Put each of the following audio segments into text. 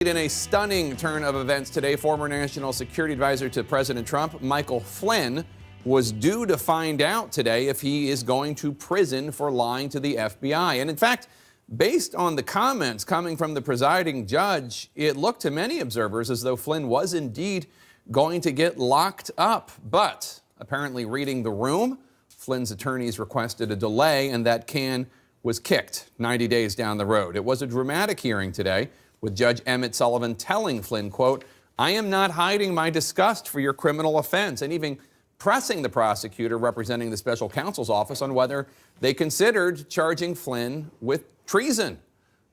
In a stunning turn of events today, former National Security Advisor to President Trump, Michael Flynn, was due to find out today if he is going to prison for lying to the FBI. And in fact, based on the comments coming from the presiding judge, it looked to many observers as though Flynn was indeed going to get locked up. But apparently reading the room, Flynn's attorneys requested a delay, and that can was kicked 90 days down the road. It was a dramatic hearing today, with Judge Emmett Sullivan telling Flynn, quote, "I am not hiding my disgust for your criminal offense," and even pressing the prosecutor representing the special counsel's office on whether they considered charging Flynn with treason.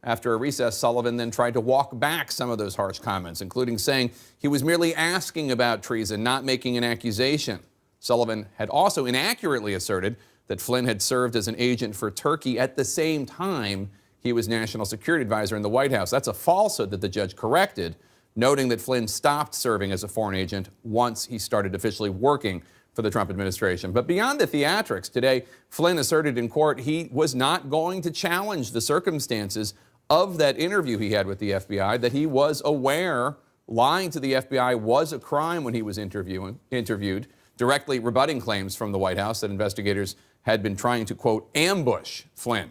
After a recess, Sullivan then tried to walk back some of those harsh comments, including saying he was merely asking about treason, not making an accusation. Sullivan had also inaccurately asserted that Flynn had served as an agent for Turkey at the same time he was National Security Advisor in the White House. That's a falsehood that the judge corrected, noting that Flynn stopped serving as a foreign agent once he started officially working for the Trump administration. But beyond the theatrics, today, Flynn asserted in court he was not going to challenge the circumstances of that interview he had with the FBI, that he was aware lying to the FBI was a crime when he was interviewed, directly rebutting claims from the White House that investigators had been trying to, quote, ambush Flynn.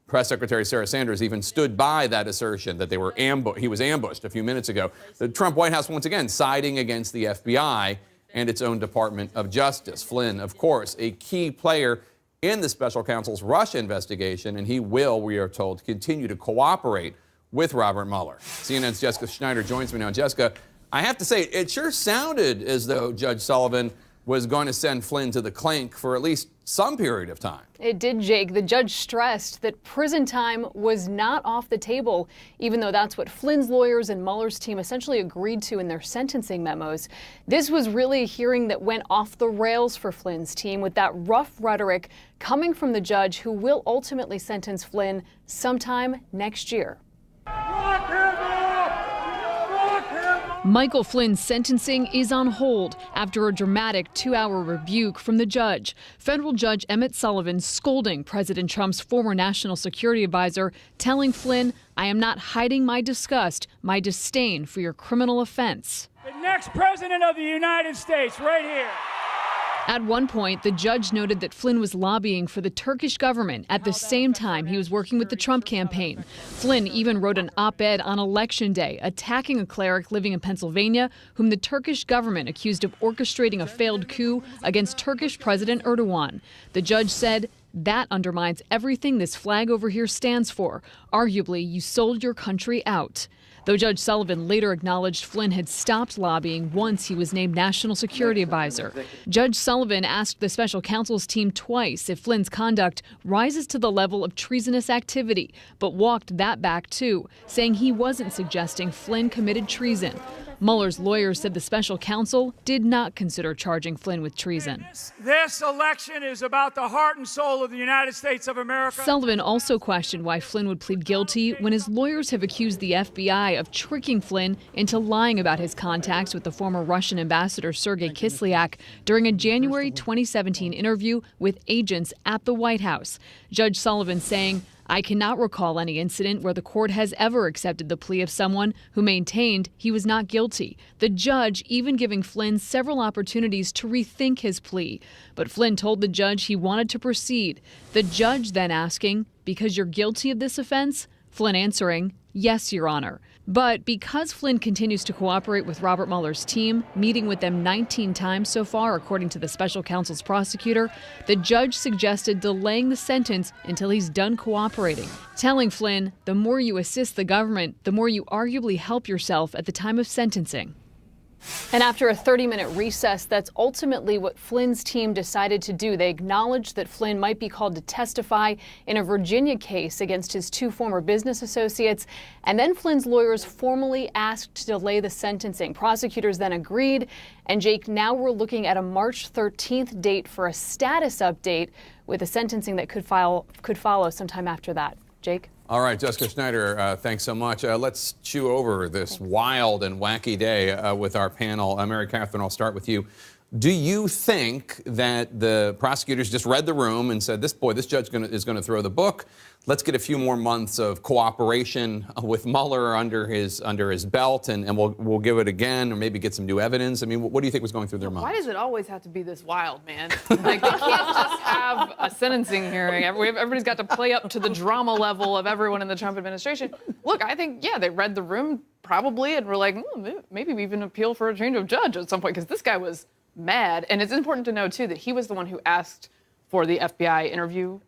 Press Secretary Sarah Sanders even stood by that assertion that he was ambushed a few minutes ago. The Trump White House once again siding against the FBI and its own Department of Justice. Flynn, of course, a key player in the special counsel's Russia investigation, and he will, we are told, continue to cooperate with Robert Mueller. CNN's Jessica Schneider joins me now. Jessica, I have to say, it sure sounded as though Judge Sullivan was going to send Flynn to the clink for at least some period of time. It did, Jake. The judge stressed that prison time was not off the table, even though that's what Flynn's lawyers and Mueller's team essentially agreed to in their sentencing memos. This was really a hearing that went off the rails for Flynn's team, with that rough rhetoric coming from the judge who will ultimately sentence Flynn sometime next year. Michael Flynn's sentencing is on hold after a dramatic 2-hour rebuke from the judge. Federal Judge Emmett Sullivan scolding President Trump's former national security advisor, telling Flynn, "I am not hiding my disgust, my disdain for your criminal offense." The next president of the United States, right here. At one point, the judge noted that Flynn was lobbying for the Turkish government at the same time he was working with the Trump campaign. Flynn even wrote an op-ed on Election Day attacking a cleric living in Pennsylvania whom the Turkish government accused of orchestrating a failed coup against Turkish President Erdogan. The judge said, "That undermines everything this flag over here stands for. Arguably, you sold your country out." Though Judge Sullivan later acknowledged Flynn had stopped lobbying once he was named National Security Advisor. Judge Sullivan asked the special counsel's team twice if Flynn's conduct rises to the level of treasonous activity, but walked that back too, saying he wasn't suggesting Flynn committed treason. Mueller's lawyers said the special counsel did not consider charging Flynn with treason. This election is about the heart and soul of the United States of America. Sullivan also questioned why Flynn would plead guilty when his lawyers have accused the FBI of tricking Flynn into lying about his contacts with the former Russian ambassador Sergei Kislyak during a January 2017 interview with agents at the White House. Judge Sullivan saying, "I cannot recall any incident where the court has ever accepted the plea of someone who maintained he was not guilty." The judge even giving Flynn several opportunities to rethink his plea. But Flynn told the judge he wanted to proceed. The judge then asking, "Because you're guilty of this offense?" Flynn answering, "Yes, Your Honor." But because Flynn continues to cooperate with Robert Mueller's team, meeting with them 19 times so far, according to the special counsel's prosecutor, the judge suggested delaying the sentence until he's done cooperating, telling Flynn, "The more you assist the government, the more you arguably help yourself at the time of sentencing." And after a 30-minute recess, that's ultimately what Flynn's team decided to do. They acknowledged that Flynn might be called to testify in a Virginia case against his 2 former business associates. And then Flynn's lawyers formally asked to delay the sentencing. Prosecutors then agreed. And Jake, now we're looking at a March 13th date for a status update, with a sentencing that could follow sometime after that. Jake? All right, Jessica Schneider, thanks so much. Let's chew over this wild and wacky day with our panel. Mary Catherine, I'll start with you. Do you think that the prosecutors just read the room and said, this judge is going to throw the book? Let's get a few more months of cooperation with Mueller under his belt, and we'll give it again, or maybe get some new evidence. I mean, what do you think was going through their mind? Why does it always have to be this wild, man? Like, they can't just have a sentencing hearing. Everybody's got to play up to the drama level of everyone in the Trump administration. Look, I think, yeah, they read the room probably and were like, maybe we even appeal for a change of judge at some point, because this guy was mad. And it's important to know, too, that he was the one who asked for the FBI interview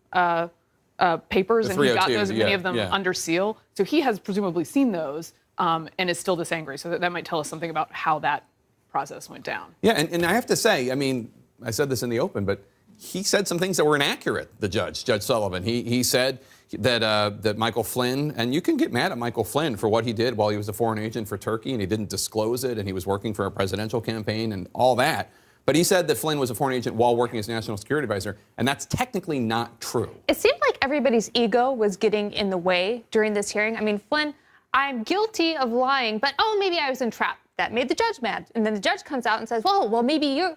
papers, and he got those, many of them under seal. So he has presumably seen those and is still this angry. So that might tell us something about how that process went down. Yeah, and I have to say, I mean, I said this in the open, but he said some things that were inaccurate, Judge Sullivan. He said that Michael Flynn, and you can get mad at Michael Flynn for what he did while he was a foreign agent for Turkey, and he didn't disclose it, and he was working for a presidential campaign and all that. But he said that Flynn was a foreign agent while working as national security advisor, and that's technically not true. It seemed like everybody's ego was getting in the way during this hearing. I mean, Flynn, I'm guilty of lying, but maybe I was entrapped. That made the judge mad. And then the judge comes out and says, well, maybe you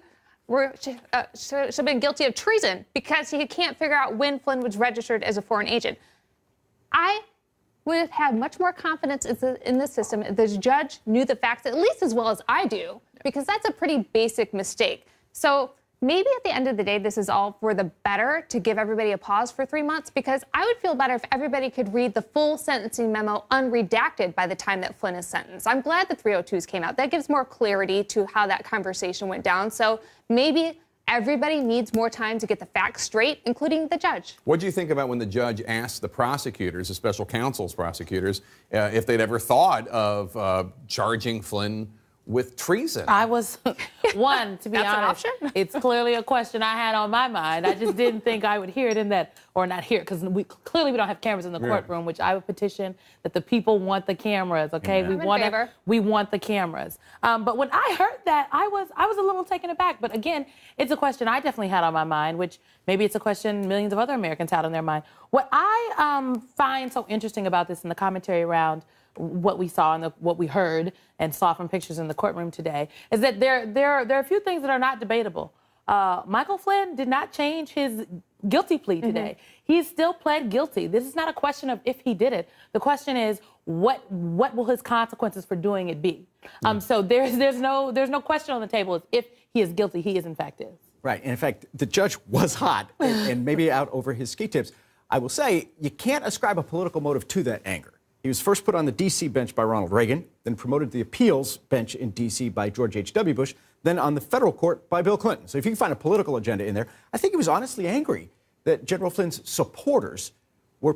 should have been guilty of treason because he can't figure out when Flynn was registered as a foreign agent. I would have had much more confidence in the system if this judge knew the facts at least as well as I do, because that's a pretty basic mistake. So maybe at the end of the day, this is all for the better to give everybody a pause for 3 months, because I would feel better if everybody could read the full sentencing memo unredacted by the time that Flynn is sentenced. I'm glad the 302s came out. That gives more clarity to how that conversation went down. So maybe everybody needs more time to get the facts straight, including the judge. What do you think about when the judge asked the prosecutors, the special counsel's prosecutors, if they'd ever thought of charging Flynn with treason? I was one, to be honest. It's clearly a question I had on my mind. I just didn't think I would hear it in that, or not hear it, because we don't have cameras in the courtroom, which I would petition that the people want the cameras. Okay, we want the cameras. But when I heard that, I was a little taken aback. But again, it's a question I definitely had on my mind, which maybe it's a question millions of other Americans had on their mind. What I find so interesting about this in the commentary around what we saw and what we heard and saw from pictures in the courtroom today is that there are a few things that are not debatable. Michael Flynn did not change his guilty plea today. He still pled guilty. This is not a question of if he did it. The question is what will his consequences for doing it be? So there's no question on the table. If he is guilty, he is in fact is. Right. And in fact, the judge was hot and maybe out over his ski tips. I will say you can't ascribe a political motive to that anger. He was first put on the D.C. bench by Ronald Reagan, then promoted to the appeals bench in D.C. by George H.W. Bush, then on the federal court by Bill Clinton. So if you can find a political agenda in there, I think he was honestly angry that General Flynn's supporters were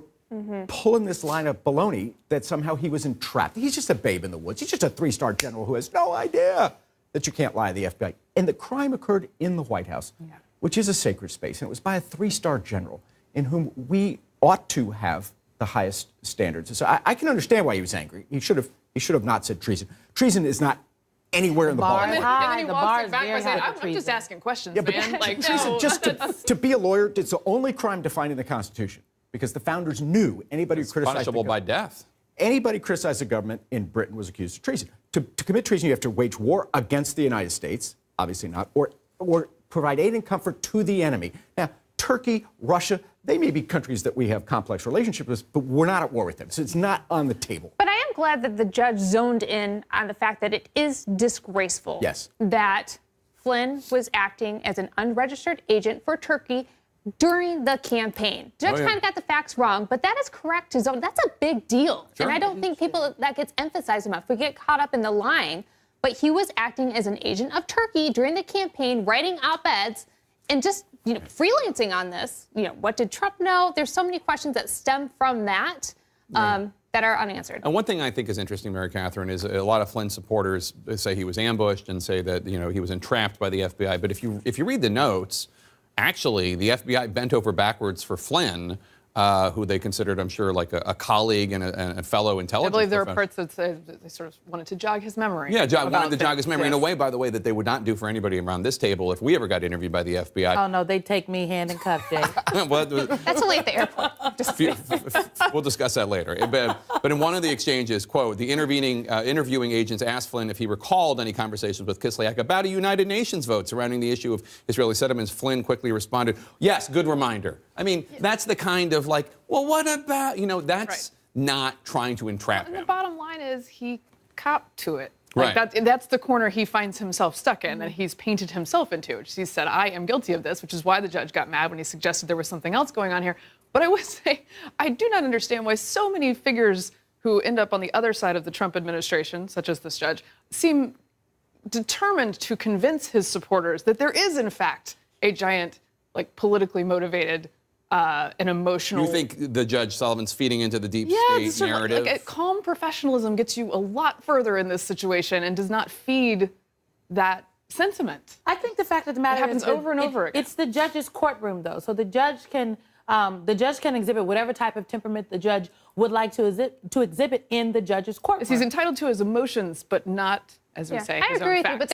pulling this line of baloney that somehow he was entrapped. He's just a babe in the woods. He's just a three-star general who has no idea that you can't lie to the FBI. And the crime occurred in the White House, which is a sacred space. And it was by a three-star general in whom we ought to have the highest standards. So I can understand why he was angry. He should have not said treason. Treason is not anywhere in the ballpark. And then he walks back by saying, I'm just asking questions, man. Like, treason, just to be a lawyer, it's the only crime defined in the Constitution, because the founders knew anybody who criticized punishable by death. Anybody criticized the government in Britain was accused of treason. To commit treason, you have to wage war against the United States, obviously not, or provide aid and comfort to the enemy. Now, Turkey, Russia, they may be countries that we have complex relationships with, but we're not at war with them. So it's not on the table. But I am glad that the judge zoned in on the fact that it is disgraceful that Flynn was acting as an unregistered agent for Turkey during the campaign. Judge kind of got the facts wrong, but that is correct to zone. That's a big deal. And I don't think that gets emphasized enough. We get caught up in the lying, but he was acting as an agent of Turkey during the campaign, writing op-eds, and just freelancing on this. What did Trump know? There's so many questions that stem from that that are unanswered. And one thing I think is interesting, Mary Catherine, is a lot of Flynn supporters say he was ambushed and say that he was entrapped by the FBI. But if you read the notes, actually the FBI bent over backwards for Flynn who they considered, I'm sure, like a colleague and a fellow intelligence. I believe there were professional. parts that they sort of wanted to jog his memory. Yeah, wanted about to jog his memory this. in a way, by the way, that they would not do for anybody around this table if we ever got interviewed by the FBI. Oh, no, they'd take me hand in cuff, Jay. That's only at the airport. We'll discuss that later. But in one of the exchanges, quote, the interviewing agents asked Flynn if he recalled any conversations with Kislyak about a United Nations vote surrounding the issue of Israeli settlements. Flynn quickly responded, yes, good reminder. I mean, that's the kind of like, well, what about, that's not trying to entrap him. And the bottom line is he copped to it. Right. That's the corner he finds himself stuck in, and he's painted himself into. He said, I am guilty of this, which is why the judge got mad when he suggested there was something else going on here. But I would say, I do not understand why so many figures who end up on the other side of the Trump administration, such as this judge, seem determined to convince his supporters that there is, in fact, a giant, politically motivated an emotional. You think the Judge Sullivan's feeding into the deep state narrative? Calm professionalism gets you a lot further in this situation and does not feed that sentiment. I think the fact of the matter happens is over and over again. It's the judge's courtroom, though, so the judge can exhibit whatever type of temperament the judge would like to exhibit in the judge's courtroom. He's entitled to his emotions, but not, as we say, I his agree own with you, facts. but